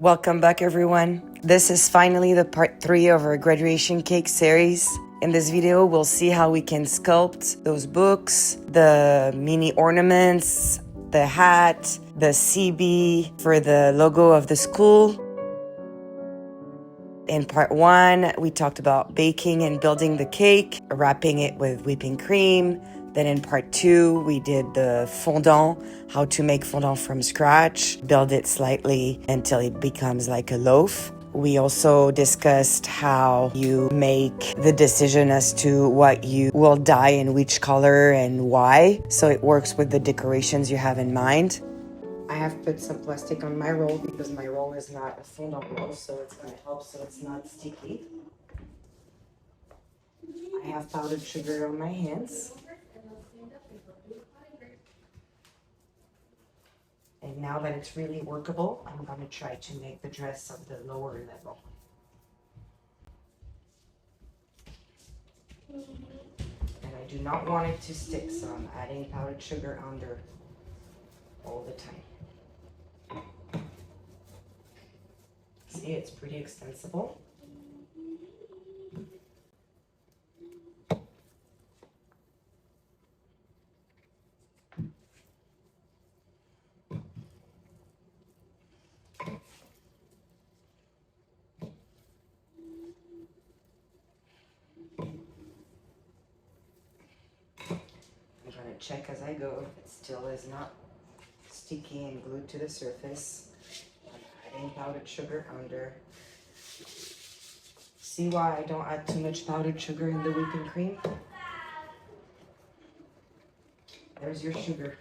Welcome back, everyone. This is finally the part 3 of our graduation cake series. In this video, we'll see how we can sculpt those books, the mini ornaments, the hat, the Seabee for the logo of the school. In part 1, we talked about baking and building the cake, wrapping it with whipping cream. Then in part 2, we did the fondant, how to make fondant from scratch, build it slightly until it becomes like a loaf. We also discussed how you make the decision as to what you will dye in which color and why, so it works with the decorations you have in mind. I have put some plastic on my roll because my roll is not a fondant roll, so it's going to help so it's not sticky. I have powdered sugar on my hands. And now that it's really workable, I'm going to try to make the dress of the lower level. And I do not want it to stick, so I'm adding powdered sugar under all the time. See, it's pretty extensible. I'm going to check as I go if it still is not sticky and glued to the surface. I'm adding powdered sugar under. See why I don't add too much powdered sugar in the whipping cream? There's your sugar.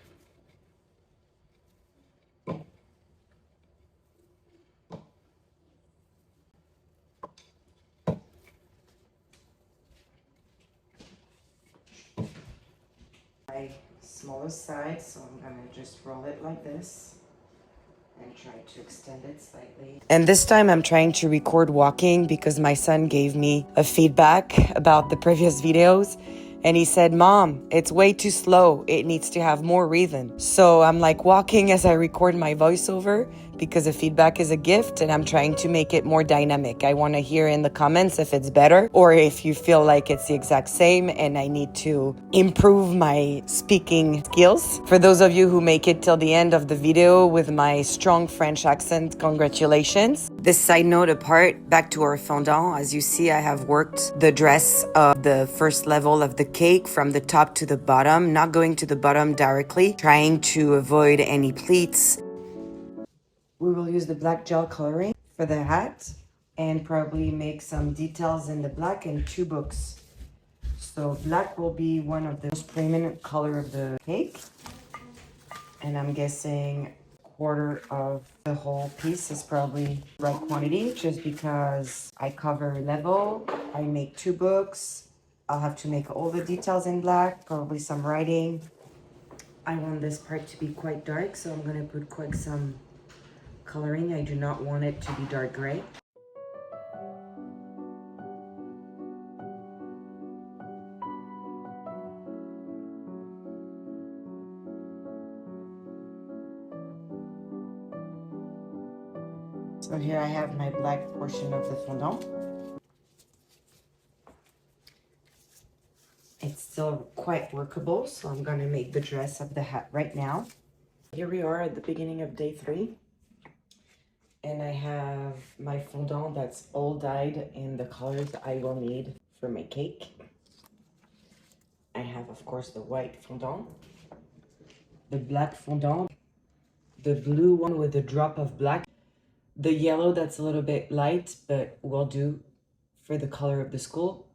My smallest side, so I'm gonna just roll it like this and try to extend it slightly. And this time I'm trying to record walking because my son gave me a feedback about the previous videos. And he said, "Mom, it's way too slow. It needs to have more rhythm." So I'm like walking as I record my voiceover because the feedback is a gift and I'm trying to make it more dynamic. I want to hear in the comments if it's better or if you feel like it's the exact same and I need to improve my speaking skills. For those of you who make it till the end of the video with my strong French accent, congratulations. This side note apart, back to our fondant. As you see, I have worked the dress of the first level of the cake from the top to the bottom, not going to the bottom directly, trying to avoid any pleats. We will use the black gel coloring for the hat and probably make some details in the black and 2 books. So black will be one of the most prominent color of the cake. And I'm guessing quarter of the whole piece is probably the right quantity just because I cover level, I make 2 books. I'll have to make all the details in black, probably some writing. I want this part to be quite dark, so I'm gonna put quite some coloring. I do not want it to be dark gray. So here I have my black portion of the fondant. It's still quite workable, so I'm gonna make the dress of the hat right now. Here we are at the beginning of day 3. And I have my fondant that's all dyed in the colors I will need for my cake. I have, of course, the white fondant, the black fondant, the blue one with a drop of black, the yellow that's a little bit light, but will do for the color of the school,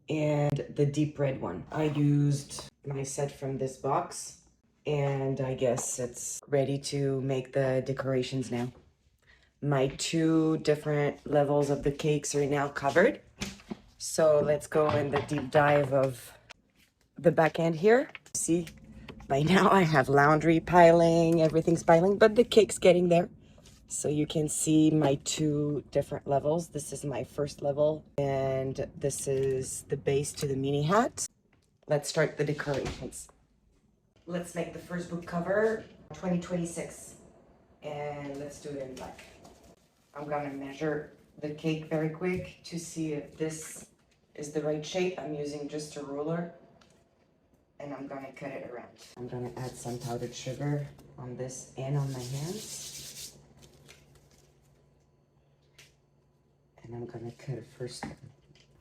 and the deep red one. I used my set from this box, and I guess it's ready to make the decorations now. My 2 different levels of the cakes are now covered. So let's go in the deep dive of the back end here. See, by now I have laundry piling, everything's piling, but the cake's getting there. So you can see my 2 different levels. This is my first level, and this is the base to the mini hat. Let's start the decorations. Let's make the first book cover 2026, and let's do it in black. I'm gonna measure the cake very quick to see if this is the right shape. I'm using just a ruler and I'm gonna cut it around. I'm gonna add some powdered sugar on this and on my hands. And I'm gonna cut it first.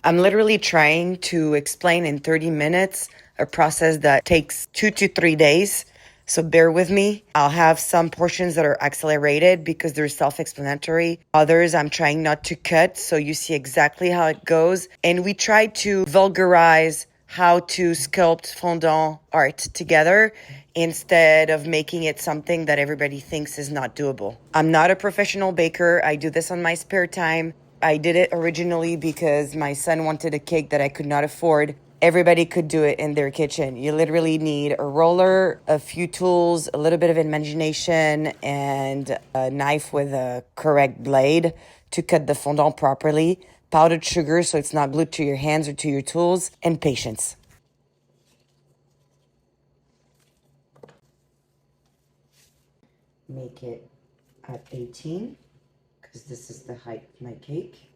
I'm literally trying to explain in 30 minutes a process that takes 2 to 3 days. So bear with me. I'll have some portions that are accelerated because they're self-explanatory. Others I'm trying not to cut so you see exactly how it goes. And we try to vulgarize how to sculpt fondant art together instead of making it something that everybody thinks is not doable. I'm not a professional baker. I do this on my spare time. I did it originally because my son wanted a cake that I could not afford. Everybody could do it in their kitchen. You literally need a roller, a few tools, a little bit of imagination, and a knife with a correct blade to cut the fondant properly, powdered sugar so it's not glued to your hands or to your tools, and patience. Make it at 18 because this is the height of my cake.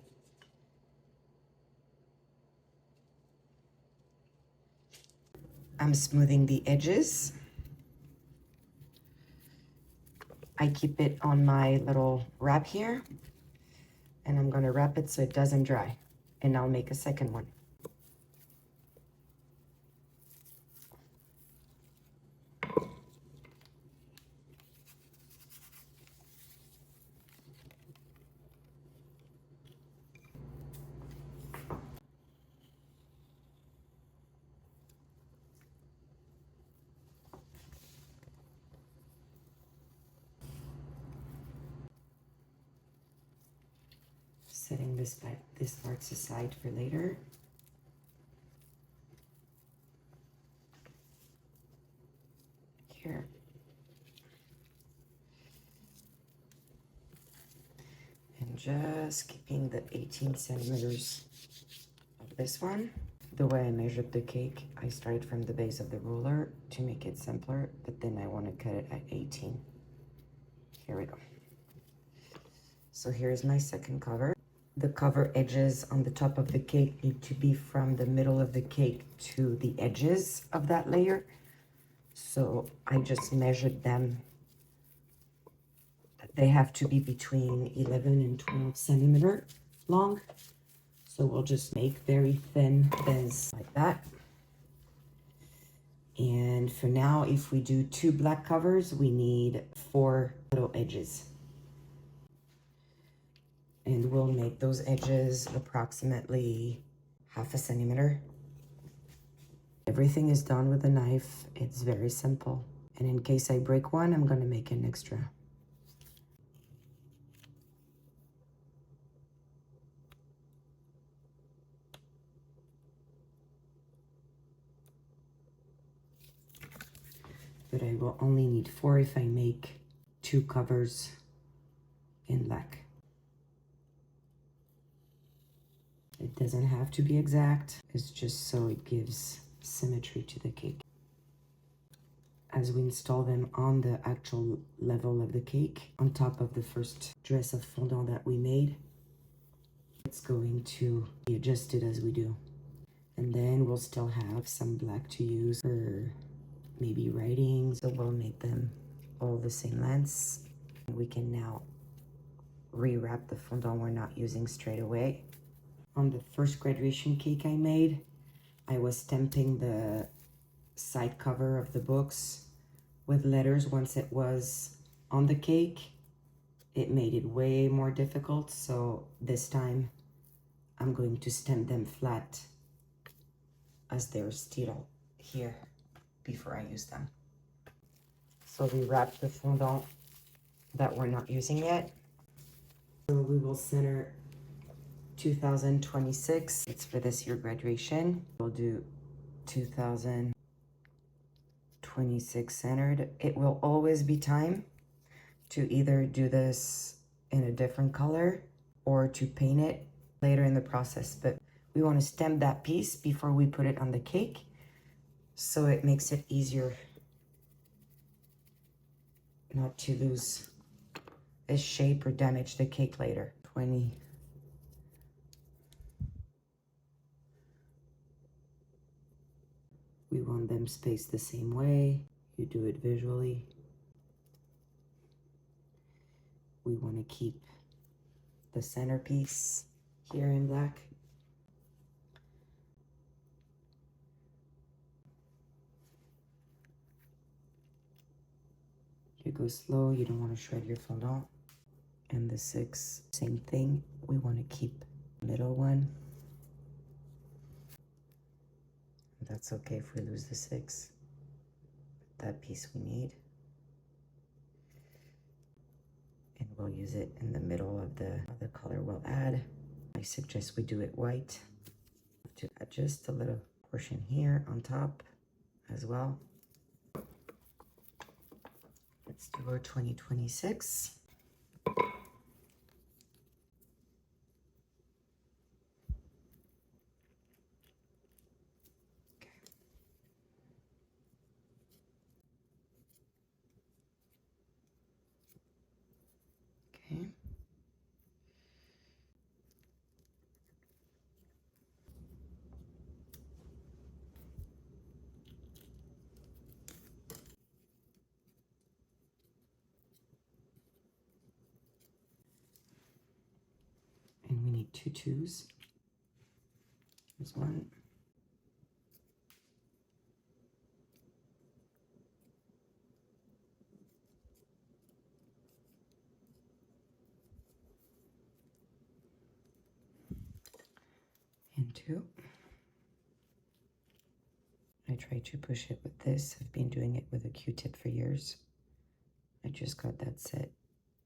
I'm smoothing the edges. I keep it on my little wrap here, and I'm gonna wrap it so it doesn't dry, and I'll make a second one. Setting this parts aside for later. Here. And just keeping the 18 centimeters of this one. The way I measured the cake, I started from the base of the ruler to make it simpler, but then I want to cut it at 18. Here we go. So here's my second cover. The cover edges on the top of the cake need to be from the middle of the cake to the edges of that layer. So I just measured them. They have to be between 11 and 12 centimeter long. So we'll just make very thin thins like that. And for now, if we do 2 black covers, we need 4 little edges. And we'll make those edges approximately 1/2 centimeter. Everything is done with a knife. It's very simple. And in case I break one, I'm gonna make an extra. But I will only need 4 if I make 2 covers in black. It doesn't have to be exact. It's just so it gives symmetry to the cake. As we install them on the actual level of the cake, on top of the first dress of fondant that we made, it's going to be adjusted as we do. And then we'll still have some black to use for maybe writing. So we'll make them all the same lengths. We can now rewrap the fondant we're not using straight away. On the first graduation cake I made, I was stamping the side cover of the books with letters. Once it was on the cake, it made it way more difficult. So this time I'm going to stamp them flat as they're still here before I use them. So we wrap the fondant that we're not using yet. So we will center 2026. It's for this year graduation. We'll do 2026 centered. It will always be time to either do this in a different color or to paint it later in the process, but we want to stamp that piece before we put it on the cake, so it makes it easier not to lose shape or damage the cake later. 20. We want them spaced the same way. You do it visually. We want to keep the centerpiece here in black. You go slow, you don't want to shred your fondant. And the 6, same thing. We want to keep the middle one. That's okay if we lose the 6. That piece we need. And we'll use it in the middle of the color we'll add. I suggest we do it white to add just a little portion here on top as well. Let's do our 2026. Okay. And we need 2 2s. Here's 1. And 2. I try to push it with this. I've been doing it with a Q-tip for years. I just got that set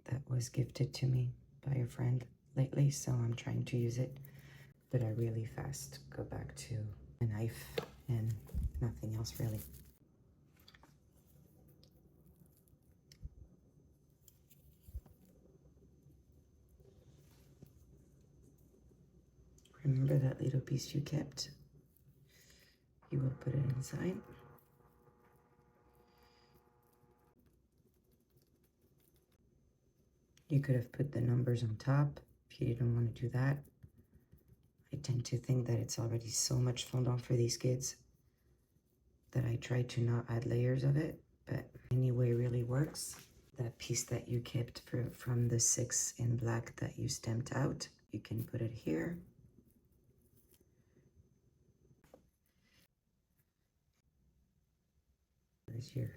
that was gifted to me by a friend lately, so I'm trying to use it. But I really fast go back to a knife and nothing else really. Remember that little piece you kept? You will put it inside. You could have put the numbers on top if you didn't want to do that. I tend to think that it's already so much fondant for these kids that I try to not add layers of it, but anyway really works. That piece that you kept from the 6 in black that you stamped out, you can put it here. There's your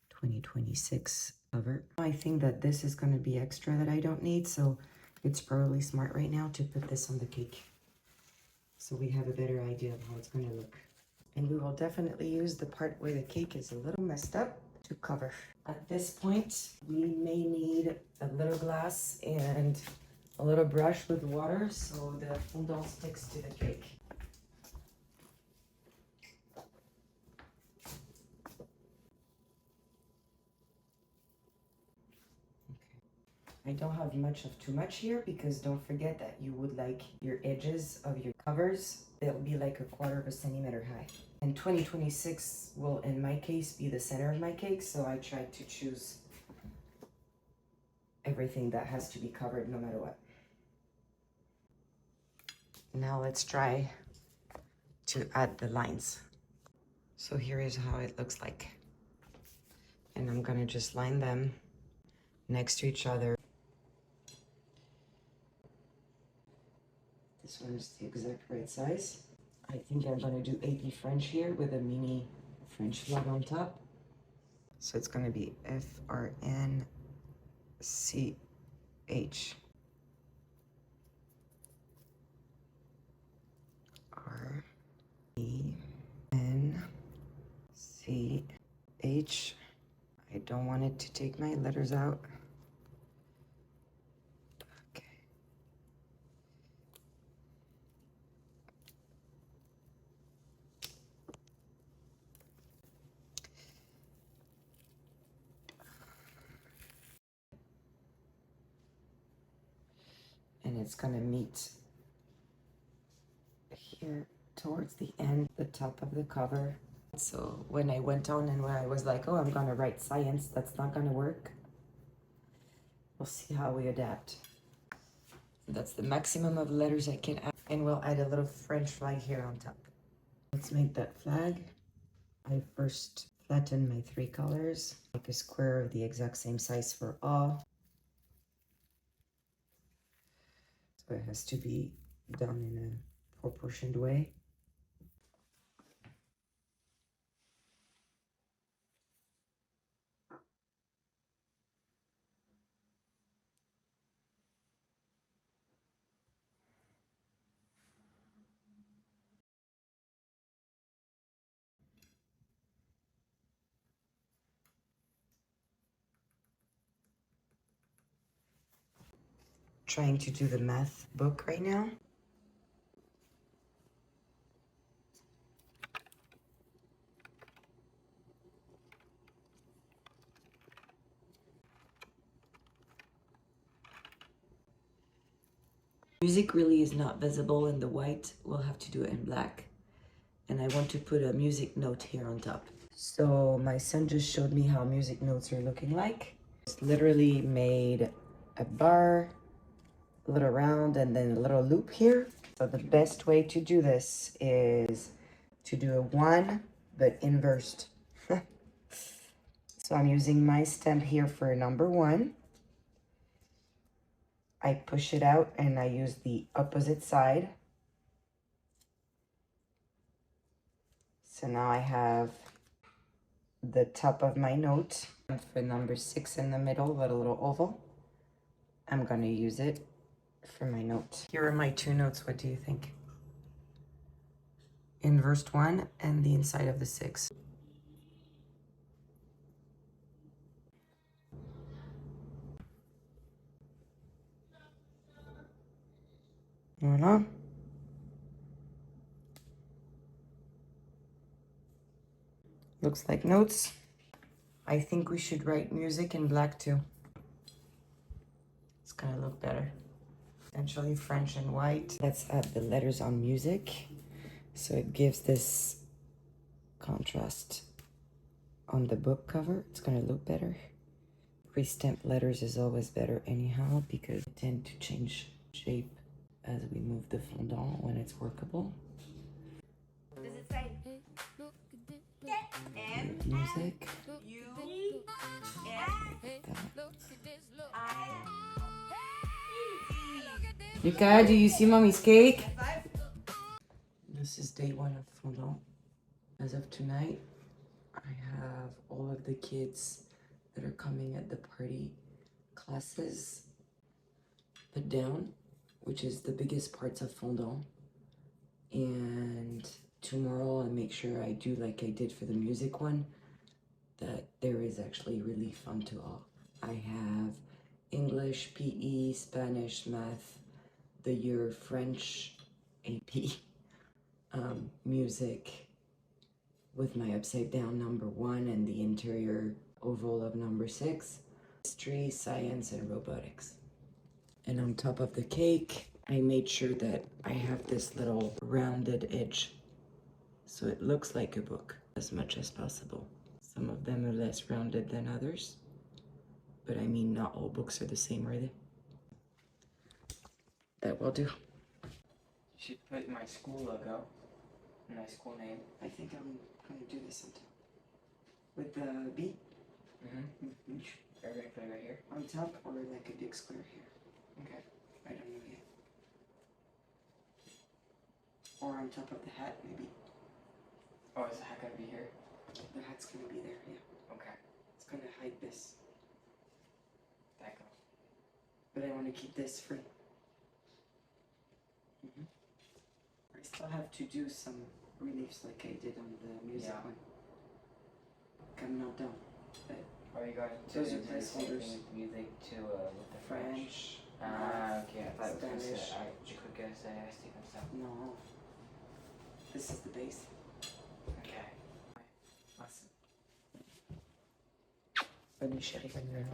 2026 cover. I think that this is going to be extra that I don't need, so it's probably smart right now to put this on the cake so we have a better idea of how it's going to look. And we will definitely use the part where the cake is a little messed up to cover. At this point, we may need a little glass and a little brush with water so the fondant sticks to the cake. I don't have much of too much here because don't forget that you would like your edges of your covers, they'll be like 1/4 centimeter high. And 2026 will, in my case, be the center of my cake, so I try to choose everything that has to be covered no matter what. Now let's try to add the lines. So here is how it looks like. And I'm gonna just line them next to each other. This one is the exact right size. I think I'm gonna do AP French here with a mini French flag on top. So it's gonna be FRNCH. RENCH. I don't want it to take my letters out. Okay. And it's gonna meet here towards the end, the top of the cover. So when I went on and when I was like, oh, I'm gonna write science, that's not gonna work. We'll see how we adapt. That's the maximum of letters I can add. And we'll add a little French flag here on top. Let's make that flag. I first flatten my 3 colors. Make a square of the exact same size for all. So it has to be done in a proportioned way. Trying to do the math book right now. Music really is not visible in the white. We'll have to do it in black. And I want to put a music note here on top. So my son just showed me how music notes are looking like. It's literally made a bar, a little round, and then a little loop here. So the best way to do this is to do a 1, but inversed. So I'm using my stamp here for number 1. I push it out and I use the opposite side. So now I have the top of my note. For number 6 in the middle, that little oval, I'm going to use it for my note. Here are my 2 notes. What do you think? Inversed 1 and the inside of the 6. Voila. Looks like notes. I think we should write music in black too. It's gonna look better. Potentially French and white. Let's add the letters on music. So it gives this contrast on the book cover. It's gonna look better. Pre-stamped letters is always better anyhow because they tend to change shape as we move the fondant when it's workable. Does it say? And music. You. Lucas, do you see mommy's cake? This is day 1 of fondant. As of tonight, I have all of the kids that are coming at the party classes put down, which is the biggest parts of fondant. And tomorrow I'll make sure I do like I did for the music one, that there is actually relief onto all. I have English, PE, Spanish, math, the year French, AP, music with my upside down number 1 and the interior oval of number 6, history, science, and robotics. And on top of the cake, I made sure that I have this little rounded edge so it looks like a book as much as possible. Some of them are less rounded than others, but I mean not all books are the same, are they? That will do. Should put my school logo, my school name. I think I'm going to do this on top. With the B? Mm-hmm. Are we going to put it right here? On top or like a big square here? Okay. I don't know yet. Or on top of the hat, maybe. Oh, is the hat going to be here? The hat's going to be there, yeah. Okay. It's going to hide this. That go. But I want to keep this free. I still have to do some reliefs like I did on the music one. I'm not done. But Are you going to those are do the same placeholders. thing with music to with the French? French. Ah, okay. I thought it was going to Spanish. say, je crois que c'est comme ça. No. This is the base. Okay. Awesome. Bonne nuit, chérie, bonne nuit.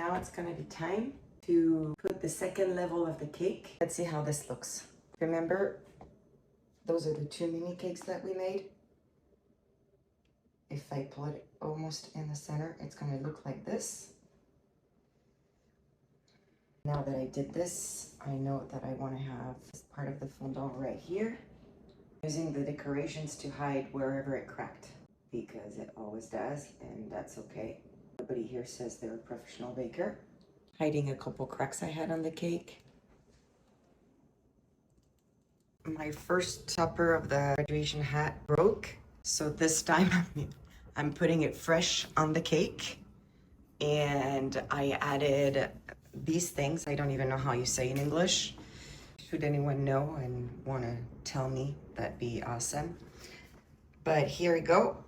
Now it's gonna be time to put the second level of the cake. Let's see how this looks. Remember, those are the 2 mini cakes that we made. If I put it almost in the center, it's gonna look like this. Now that I did this, I know that I wanna have this part of the fondant right here. Using the decorations to hide wherever it cracked, because it always does, and that's okay. Nobody here says they're a professional baker. Hiding a couple cracks I had on the cake. My first topper of the graduation hat broke, so this time I'm putting it fresh on the cake. And I added these things. I don't even know how you say in English. Should anyone know and want to tell me, that'd be awesome. But here we go.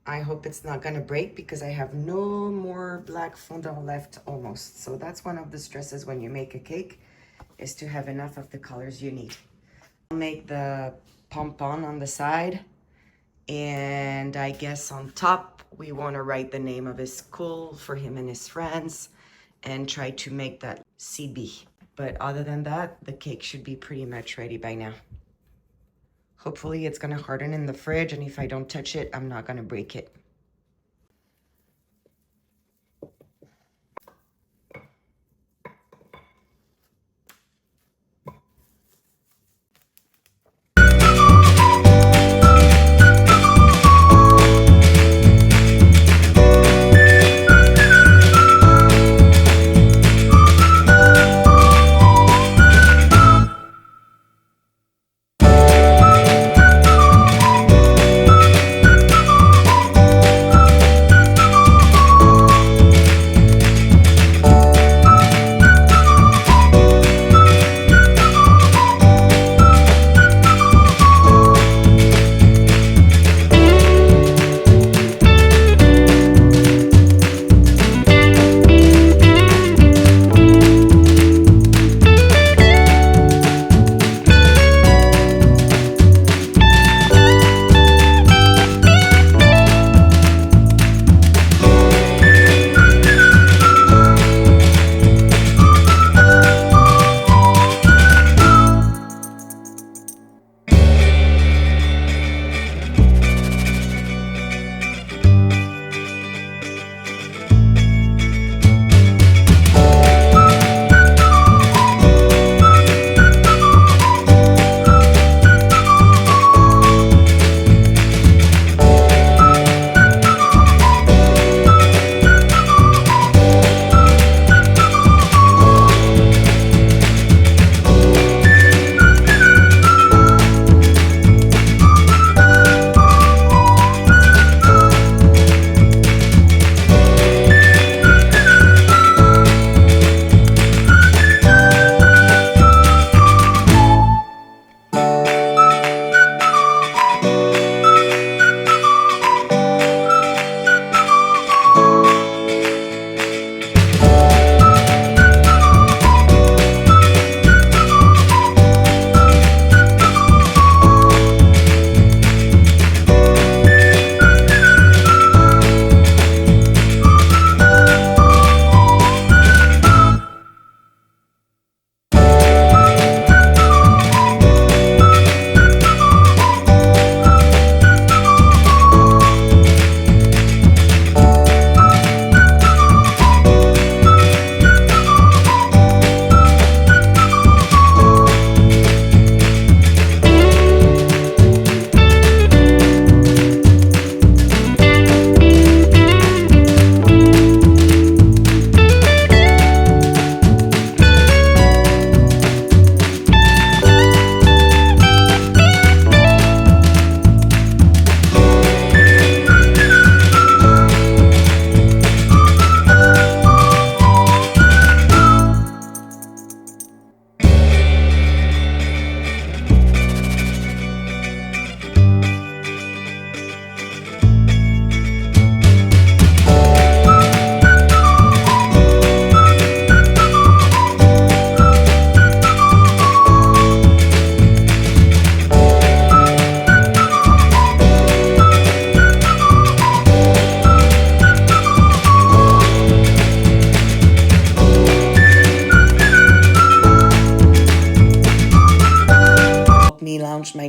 I hope it's not gonna break because I have no more black fondant left almost. So that's one of the stresses when you make a cake, is to have enough of the colors you need. I'll make the pompon on the side, and I guess on top we want to write the name of his school for him and his friends and try to make that Seabee. But other than that, the cake should be pretty much ready by now. Hopefully it's gonna harden in the fridge, and if I don't touch it, I'm not gonna break it.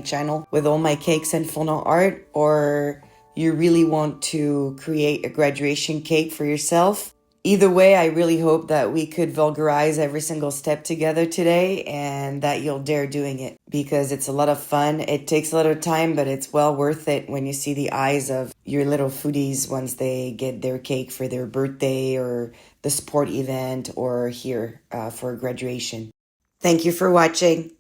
channel with all my cakes and fondant art, or you really want to create a graduation cake for yourself. Either way, I really hope that we could vulgarize every single step together today and that you'll dare doing it because it's a lot of fun. It takes a lot of time, but it's well worth it when you see the eyes of your little foodies once they get their cake for their birthday or the sport event or here for graduation. Thank you for watching.